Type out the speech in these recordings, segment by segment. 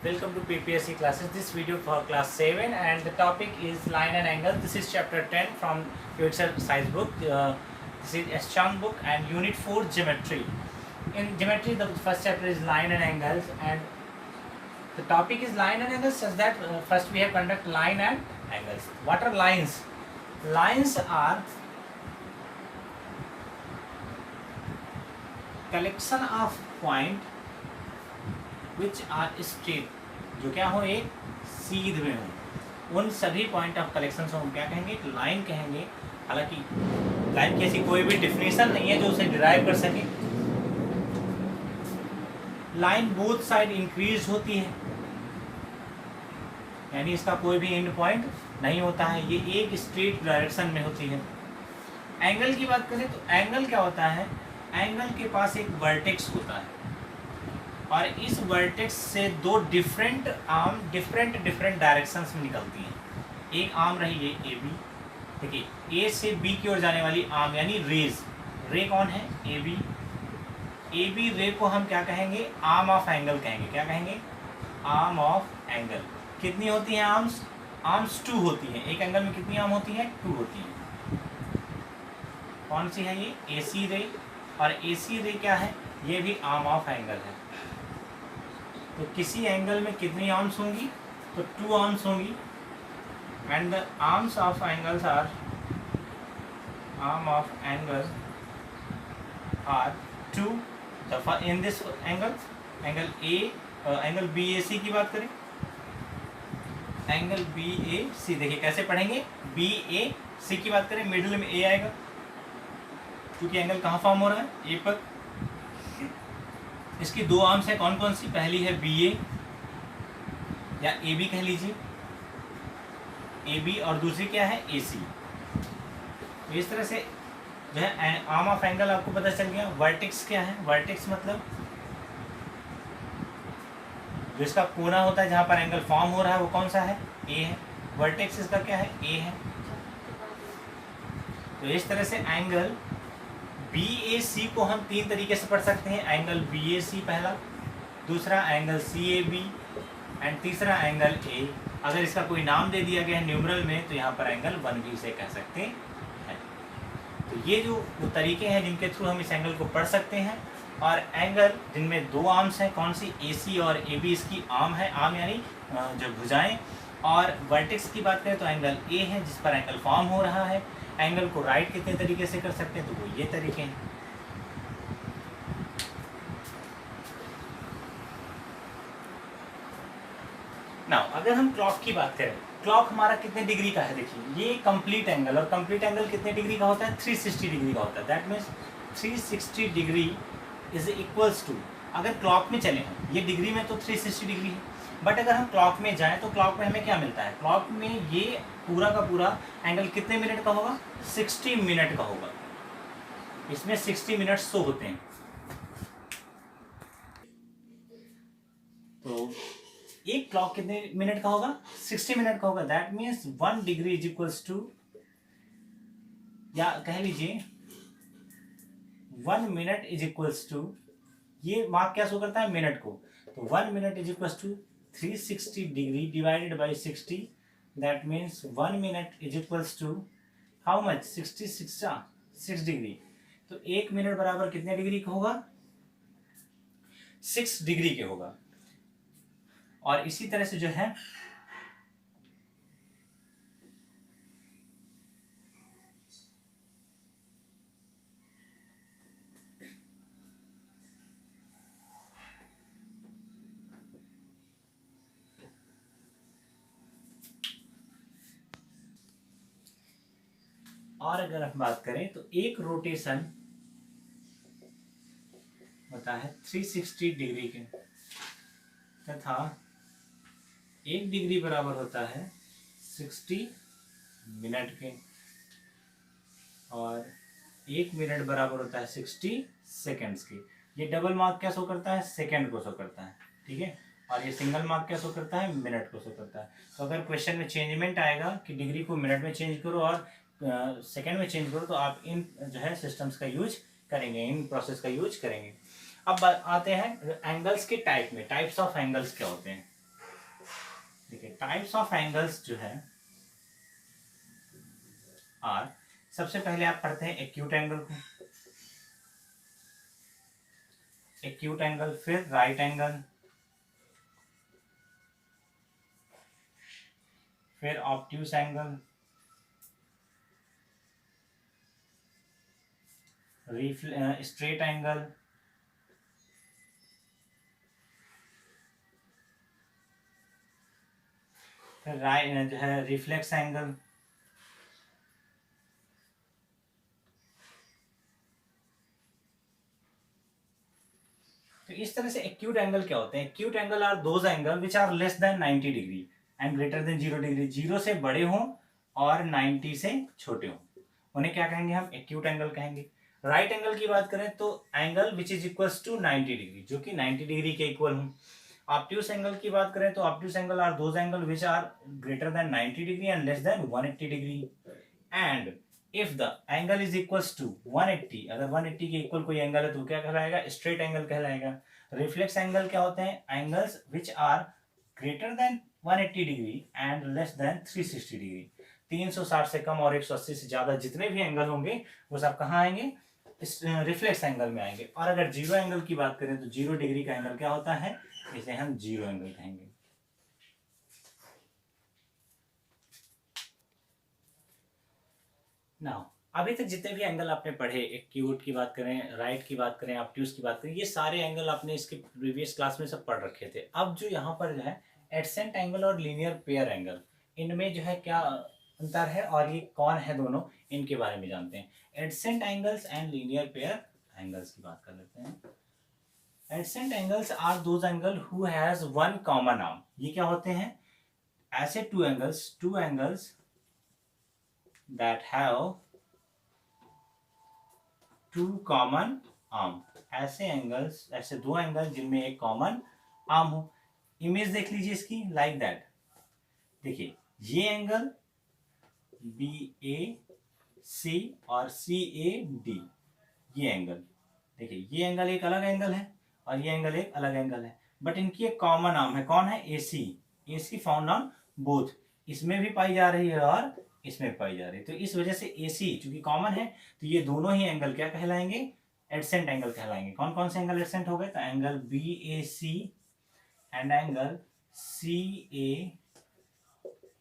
Welcome to PPSC classes. This video for class 7 and the topic is line and angle. This is chapter 10 from your exercise book. This is Eschan book and unit 4 geometry. In geometry the first chapter is line and angles and the topic is line and angles such that first we have conduct line and angles. What are lines? Lines are collection of point which are straight, जो क्या हो एक सीध में हो, उन सभी point of collection को हम क्या कहेंगे, एक लाइन कहेंगे। हालांकि लाइन की ऐसी कोई भी डिफिनेशन नहीं है जो उसे डिराइव कर सके। लाइन बोथ साइड इंक्रीज होती है, यानी इसका कोई भी एंड पॉइंट नहीं होता है, ये एक स्ट्रेट डायरेक्शन में होती है। एंगल की बात करें तो एंगल क्या होता है, एंगल के पास एक वर्टेक्स होता है और इस वर्टेक्स से दो डिफरेंट आर्म डिफरेंट डायरेक्शंस में निकलती हैं। एक आर्म रही है ए बी, देखिए ए से बी की ओर जाने वाली आर्म यानी रेज, रे कौन है, ए बी रे को हम क्या कहेंगे, आर्म ऑफ एंगल कहेंगे। क्या कहेंगे, आर्म ऑफ एंगल। कितनी होती हैं आर्म्स, आर्म्स 2 होती हैं। एक एंगल में कितनी आर्म होती हैं, 2 होती हैं। कौन सी है ये, ए सी रे, और ए सी रे क्या है, ये भी आर्म ऑफ एंगल है। तो किसी एंगल में कितनी आर्म्स होंगी, तो 2 आर्म्स होंगी and the arms of angles are, arm of angle are 2 दफा in this angle, angle a, angle B A c की बात करें, एंगल बी ए सी, देखिए कैसे पढ़ेंगे, बी ए सी की बात करें, मिडिल में ए आएगा क्योंकि एंगल कहाँ फॉर्म हो रहा है, ए पर। इसकी 2 आर्म्स है, कौन कौन सी, पहली है बी ए या ए बी कह लीजिए, ए बी, और दूसरी क्या है, ए सी। तो इस तरह से जो है आर्म ऑफ एंगल आपको पता चल गया। वर्टेक्स क्या है, वर्टेक्स मतलब जो इसका कोना होता है जहाँ पर एंगल फॉर्म हो रहा है वो कौन सा है, ए है। वर्टेक्स इसका क्या है, ए है। तो इस तरह से एंगल बी ए सी को हम 3 तरीके से पढ़ सकते हैं। एंगल बी ए सी पहला, दूसरा angle C A B and तीसरा एंगल ए। अगर इसका कोई नाम दे दिया गया है न्यूमरल में तो यहाँ पर एंगल 1 भी उसे कह सकते हैं। तो ये जो वो तरीके हैं जिनके थ्रू हम इस एंगल को पढ़ सकते हैं। और एंगल जिनमें 2 आर्म्स हैं, कौन सी, ए सी और ए बी इसकी आर्म है, आर्म यानी जो भुजाएं। और वर्टेक्स की बात करें तो एंगल ए है जिस पर एंगल फॉर्म हो रहा है। एंगल को राइट कितने तरीके से कर सकते हैं, तो वो ये तरीके हैं। नाउ अगर हम क्लॉक की बात करें, क्लॉक हमारा कितने डिग्री का है, देखिए ये कंप्लीट एंगल, और कंप्लीट एंगल कितने डिग्री का होता है, 360 डिग्री का होता है। That means 360 degree is equals to, अगर क्लॉक में चले हम, ये डिग्री में तो 360 डिग्री है, बट अगर हम क्लॉक में जाएं तो क्लॉक में हमें क्या मिलता है, क्लॉक में ये पूरा का पूरा एंगल कितने मिनट का होगा, 60 मिनट का होगा। इसमें 60 मिनट शो होते हैं। तो एक क्लॉक कितने मिनट का होगा, 60 मिनट का होगा। That means 1 degree is equals to, या कह लीजिए 1 मिनट इज इक्वल्स टू, ये मार्क क्या शो करता है, मिनट को। तो 1 minute is equals to 360 degree divided by 60, that means 1 minute is equals to how much, 6 degree. तो 1 मिनट बराबर कितने डिग्री का होगा, 6 डिग्री के होगा। और इसी तरह से जो है और अगर हम बात करें तो एक रोटेशन होता है 360 डिग्री के, तथा 1 डिग्री बराबर होता है 60 मिनट के, और 1 मिनट बराबर होता है 60 सेकेंड्स के। ये डबल मार्क क्या शो करता है, सेकेंड को शो करता है, ठीक है। और ये सिंगल मार्क क्या शो करता है, मिनट को शो करता है। तो अगर क्वेश्चन में चेंजमेंट आएगा कि डिग्री को मिनट में चेंज करो और सेकेंड में चेंज करो, तो आप इन जो है सिस्टम्स का यूज करेंगे, इन प्रोसेस का यूज करेंगे। अब आते हैं एंगल्स के टाइप में, टाइप्स ऑफ एंगल्स क्या होते हैं। देखिए टाइप्स ऑफ एंगल्स जो है आर, सबसे पहले आप पढ़ते हैं एक्यूट एंगल को, एक्यूट एंगल, फिर राइट एंगल, फिर ऑब्ट्यूस एंगल, स्ट्रेट एंगल, फिर राइट जो है रिफ्लेक्स एंगल, तो इस तरह से एक्यूट एंगल क्या होते हैं? Acute angle are those angle which are less than 90 degree and greater than 0 degree, 0 से बड़े हों और 90 से छोटे हों, उन्हें क्या कहेंगे? हम एक्यूट एंगल कहेंगे। राइट एंगल की बात करें तो angle which is equals to 90 degree, जो कि 90 डिग्री के इक्वल हो। ऑब्ट्यूस एंगल की बात करें तो obtuse angle are those angle which are greater than 90 degree and less than 180 degree. And if the angle is equals to 180, अगर 180 के इक्वल कोई एंगल है तो क्या कहलाएगा? स्ट्रेट एंगल कहलाएगा। रिफ्लेक्स एंगल क्या होते हैं? Angles which are greater than 180 degree and less than 360 degree. 360 से कम और 180 से ज्यादा जितने भी एंगल होंगे वो सब कहाँ आएंगे? इस रिफ्लेक्स एंगल में आएंगे। और अगर जीरो एंगल की बात करें तो 0 डिग्री का एंगल क्या होता है? इसे हम जीरो एंगल कहेंगे। नाउ अभी तक जितने भी एंगल आपने पढ़े, एक्यूट की बात करें, राइट की बात करें, ऑब्ट्यूस की बात करें, ये सारे एंगल आपने इसके प्रीवियस क्लास में सब पढ़ रखे थे। अब जो यहाँ पर जो है एडसेंट एंगल और लीनियर पेयर एंगल, इनमें जो है क्या अंतर है और ये कौन है दोनों, इनके बारे में जानते हैं। Adjacent angles and linear pair angles की बात कर लेते हैं। Adjacent angles are those angle who has one common arm. ये क्या होते हैं? ऐसे two angles that have two common arm, ऐसे एंगल्स, ऐसे दो एंगल जिनमें एक कॉमन आर्म हो। इमेज देख लीजिए इसकी, लाइक दैट। देखिए ये एंगल बी ए सी और सी ए डी, ये एंगल, देखिए ये एंगल एक अलग एंगल है और ये एंगल एक अलग एंगल है, बट इनकी एक कॉमन आर्म है। कौन है? ए सी। ए सी फाउंड ऑन बोथ, इसमें भी पाई जा रही है और इसमें पाई जा रही है। तो इस वजह से ए सी चूंकि कॉमन है तो ये दोनों ही एंगल क्या कहलाएंगे? एडसेंट एंगल कहलाएंगे। कौन कौन से एंगल एडसेंट हो गए? तो angle B A C and angle C A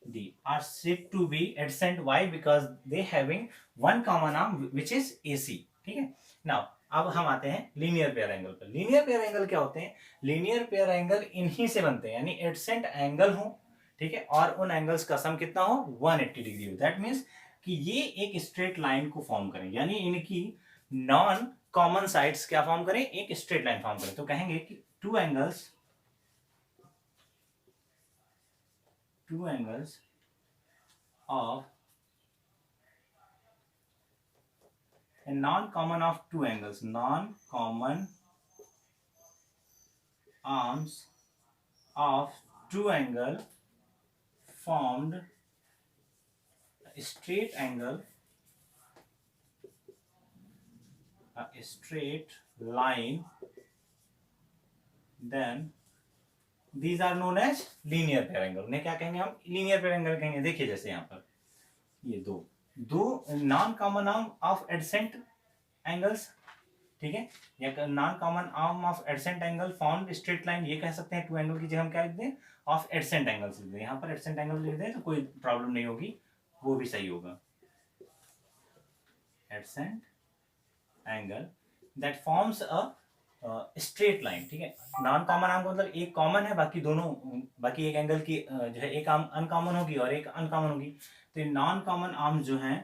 D are said to be adjacent. Why? Because they having one common arm which is AC. ठीक है। Now अब हम आते हैं लीनियर पेयर एंगल पर। लीनियर पेयर एंगल क्या होते हैं? लीनियर पेयर एंगल इन्हीं से बनते हैं, यानी एडसेंट एंगल हो, ठीक है, और उन एंगल्स का सम कितना हो? 180 डिग्री हो। दैट मीन्स कि ये एक स्ट्रेट लाइन को फॉर्म करें, यानी इनकी नॉन कॉमन साइड्स क्या फॉर्म करें? एक स्ट्रेट लाइन फॉर्म करें। तो कहेंगे कि two angles of a non-common of two angles, non-common arms of two angle formed a straight angle, a straight line, then these are known as linear pair angle। उन्हें क्या कहेंगे? हम linear pair angle कहेंगे। देखिए जैसे यहाँ पर ये दो non common arm of AdSense angles, ठीक है, या non common arm of AdSense angle formed straight line, ये कह सकते हैं। टू एंगल की जगह हम क्या लिख दें? ऑफ एडसेंट एंगल्स लिख दें। यहाँ पर एडसेंट एंगल लिख दें तो कोई प्रॉब्लम नहीं होगी, वो भी सही होगा। AdSense angle that forms a straight line, ठीक है। नॉन कॉमन आर्म का मतलब एक कॉमन है, बाकी एक एंगल की जो है एक आर्म अनकॉमन होगी और एक अनकॉमन होगी। तो ये नॉन कॉमन आर्म जो है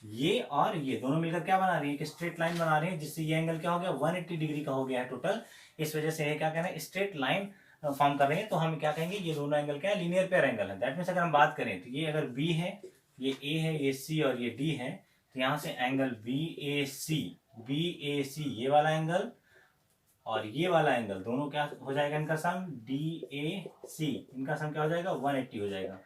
ये और ये दोनों मिलकर क्या बना रही है? एक स्ट्रेट लाइन बना रही है, जिससे ये एंगल क्या हो गया? 180 डिग्री का हो गया है टोटल। इस वजह से ये क्या कह रहे हैं? स्ट्रेट लाइन फॉर्म कर रही है। तो हम क्या कहेंगे? ये दोनों एंगल क्या है? लीनियर पेयर एंगल है। दैट मीन्स अगर हम बात करें तो ये अगर बी है, ये ए है, ये सी और ये डी है, तो यहाँ से एंगल बी ए सी ये वाला एंगल और ये वाला एंगल दोनों क्या हो जाएगा? इनका सम डी ए सी, इनका सम क्या हो जाएगा? 180 हो जाएगा।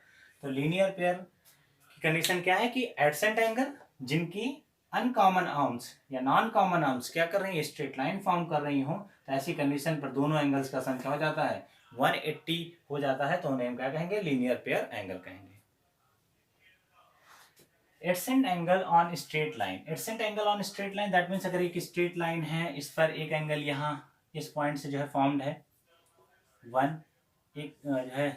तो लीनियर पेयर की कंडीशन क्या है? कि एडसेंट एंगल जिनकी अनकॉमन आर्म्स या नॉन कॉमन आर्म्स क्या कर रही है? स्ट्रेट लाइन फॉर्म कर रही हो, तो ऐसी कंडीशन पर दोनों एंगल्स का सम क्या हो जाता है? 180 हो जाता है तो उन्हें हम क्या कहेंगे, लीनियर पेयर एंगल कहेंगे। AdSense angle on straight line, AdSense angle on straight line that means अगर एक स्ट्रेट लाइन है, इस पर एक एंगल यहाँ इस पॉइंट से जो है फॉर्म्ड है 1, एक जो है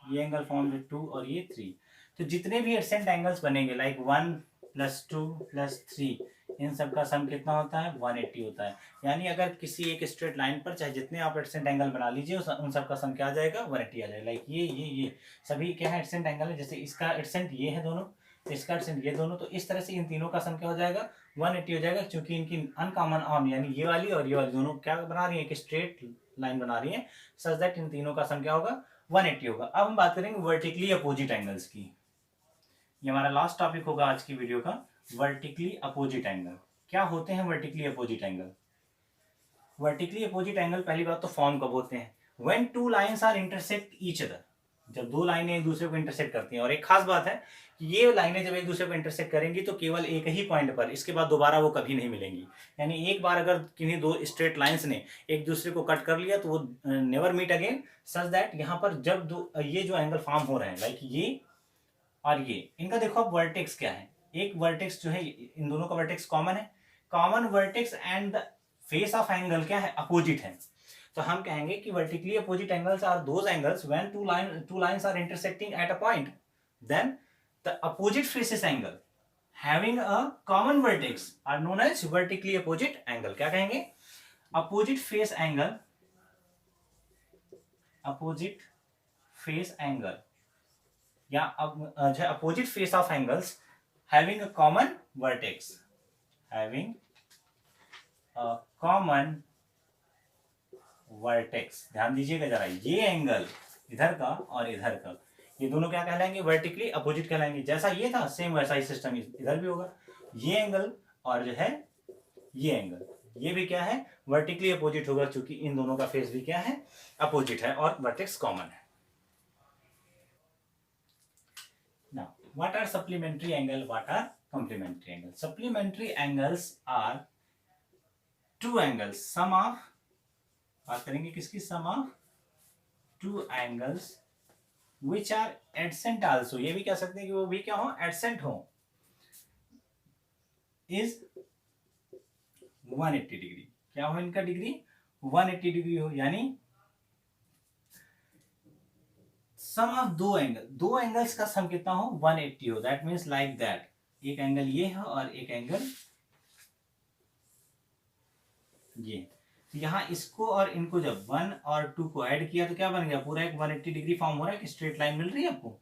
ये एंगल फॉर्म्ड है 2 और ये 3, तो जितने भी एडसेंट एंगल्स बनेंगे लाइक 1 + 2 + 3 इन सब का सम कितना होता है, 180 होता है। यानी अगर किसी एक स्ट्रेट लाइन पर चाहे जितने आप एडसेंट एंगल बना लीजिए उन सब का सम क्या आ जाएगा, 180 आ जाएगा। लाइक ये सभी क्या है, एडसेंट एंगल है। जैसे इसका एडसेंट ये है दोनों, इसका एडसेंट ये दोनों, तो इस तरह से इन तीनों का सम क्या हो जाएगा, 180 हो जाएगा, क्योंकि इनकी अनकॉमन आर्म यानी ये वाली और ये वाली दोनों क्या बना रही है, एक स्ट्रेट लाइन बना रही है, सच दैट इन तीनों का सम क्या होगा, 180 होगा। अब हम बात करेंगे वर्टिकली अपोजिट एंगल्स की। ये हमारा लास्ट टॉपिक होगा आज की वीडियो का, वर्टिकली अपोजिट एंगल। क्या होते हैं vertically opposite angle? Vertically opposite angle पहली बात तो फॉर्म कब होते हैं, when two lines are intersect each other, जब दो लाइनें एक दूसरे को इंटरसेक्ट करती हैं। और एक खास बात है कि ये लाइनें जब एक दूसरे को इंटरसेक्ट करेंगी तो केवल एक ही पॉइंट पर, इसके बाद दोबारा वो कभी नहीं मिलेंगी। यानी एक बार अगर किन्हीं दो स्ट्रेट लाइंस ने एक दूसरे को कट कर लिया तो वो never meet again, such that यहाँ पर जब दो ये जो एंगल फॉर्म हो रहे हैं लाइक ये और ये, इनका देखो अब वर्टेक्स क्या है, एक वर्टेक्स जो है इन दोनों का वर्टेक्स कॉमन है, common vertex and the face of angle क्या है, अपोजिट है। तो हम कहेंगे कि vertically opposite angles are those angles when two lines are intersecting at a point, then the opposite faces angle having a common vertex are known as vertically opposite angle. क्या कहेंगे, opposite face angle, opposite face angle या जो opposite face of angles having a common vertex, having a common vertex. ध्यान दीजिएगा जरा, ये angle इधर का और इधर का, ये दोनों क्या कहलाएंगे, वर्टिकली अपोजिट कहलाएंगे। जैसा ये था सेम वैसा ही सिस्टम इधर भी होगा। ये एंगल और जो है ये एंगल, ये भी क्या है, वर्टिकली अपोजिट होगा, क्योंकि इन दोनों का फेस भी क्या है, अपोजिट है और वर्टेक्स कॉमन है। Now, what are supplementary angle? What are complementary angle? Supplementary angles are two angles. Sum of, बात करेंगे किसकी, sum of two angles which are adjacent also. ये भी कह सकते हैं कि वो भी क्या हो, adjacent हो, is 180 डिग्री। क्या हो इनका डिग्री, 180 डिग्री हो। यानी सम ऑफ दो एंगल, दो एंगल्स का सम कितना हो, 180 हो। दैट मीन्स लाइक दैट, एक एंगल ये है और एक एंगल ये। तो यहाँ इसको और इनको जब 1 और 2 को ऐड किया तो क्या बन गया, पूरा एक 180 डिग्री फॉर्म हो रहा है, एक स्ट्रेट लाइन मिल रही है आपको।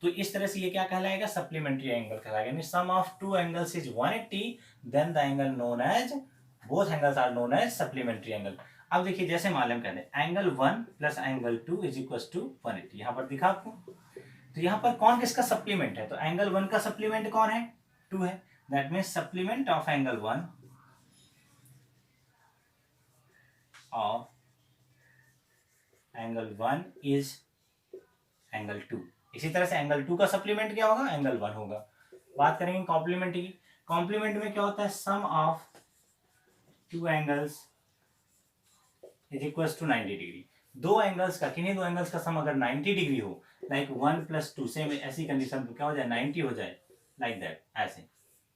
तो इस तरह से ये क्या कहलाएगा, सप्लीमेंट्री एंगल कहलाएगा। यानी sum of two angles is 180, then the angle known as, both angles are known as supplementary angle. अब देखिए जैसे मालूम कहते हैं angle 1 + angle 2 is equal to 180, यहाँ पर दिखा आपको। तो यहाँ पर कौन किसका सप्लीमेंट है, तो एंगल 1 का सप्लीमेंट कौन है, 2 है। That means supplement of angle 1 of angle 1 is angle 2। इसी तरह से एंगल 2 का सप्लीमेंट क्या होगा, एंगल 1 होगा। बात करेंगे कॉम्प्लीमेंट की। कॉम्प्लीमेंट में क्या होता है, sum of two angles is equal to 90 degree. दो एंगल्स का, किन्हीं दो एंगल्स का सम अगर 90 डिग्री हो, लाइक 1 + 2, सेम ऐसी कंडीशन में क्या हो जाए, 90 हो जाए, लाइक दैट, ऐसे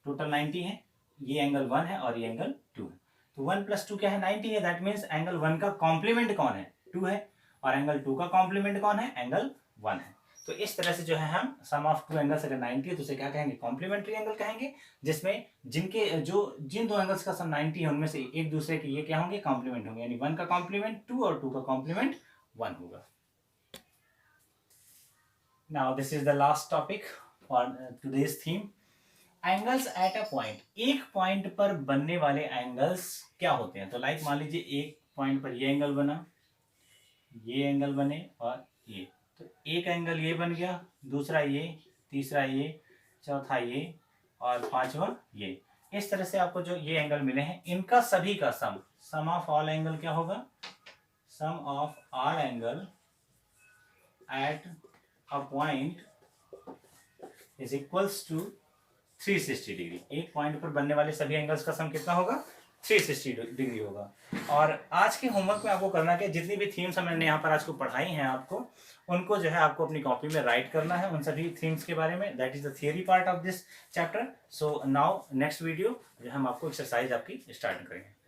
टोटल 90 है। ये एंगल 1 है और ये एंगल 2 है। तो 1 + 2 क्या है, 90 है। दैट मीन्स एंगल 1 का कॉम्प्लीमेंट कौन है, 2 है, और एंगल 2 का कॉम्प्लीमेंट कौन है, एंगल 1 है। तो इस तरह से जो है हम सम ऑफ टू एंगल्स अगर 90 है तो उसे क्या कहेंगे, कॉम्प्लीमेंट्री एंगल कहेंगे, जिसमें जिनके जिन दो एंगल्स का सम 90 है उनमें से एक दूसरे के ये क्या होंगे, कॉम्प्लीमेंट होंगे। यानी 1 का कॉम्प्लीमेंट 2 और 2 का कॉम्प्लीमेंट 1 होगा। Now this is the last topic for today's theme, angles eight a point. एक पॉइंट पर बनने वाले एंगल्स क्या होते हैं। तो लाइक मान लीजिए एक पॉइंट पर ये एंगल बना, ये एंगल बने और ये, तो एक एंगल ये बन गया, दूसरा ये, तीसरा ये, चौथा ये और पांचवा ये। इस तरह से आपको जो ये एंगल मिले हैं इनका सभी का सम ऑफ ऑल एंगल क्या होगा, sum of all angle at a point is equals to 360 degree. एक पॉइंट पर बनने वाले सभी एंगल्स का सम कितना होगा, 360 डिग्री होगा। और आज के होमवर्क में आपको करना क्या, जितनी भी थीम्स मैंने यहाँ पर आज को पढ़ाई हैं आपको, उनको जो है आपको अपनी कॉपी में राइट करना है उन सभी थीम्स के बारे में। That is the theory part of this chapter. So now next video जो हम आपको एक्सरसाइज आपकी स्टार्ट करेंगे।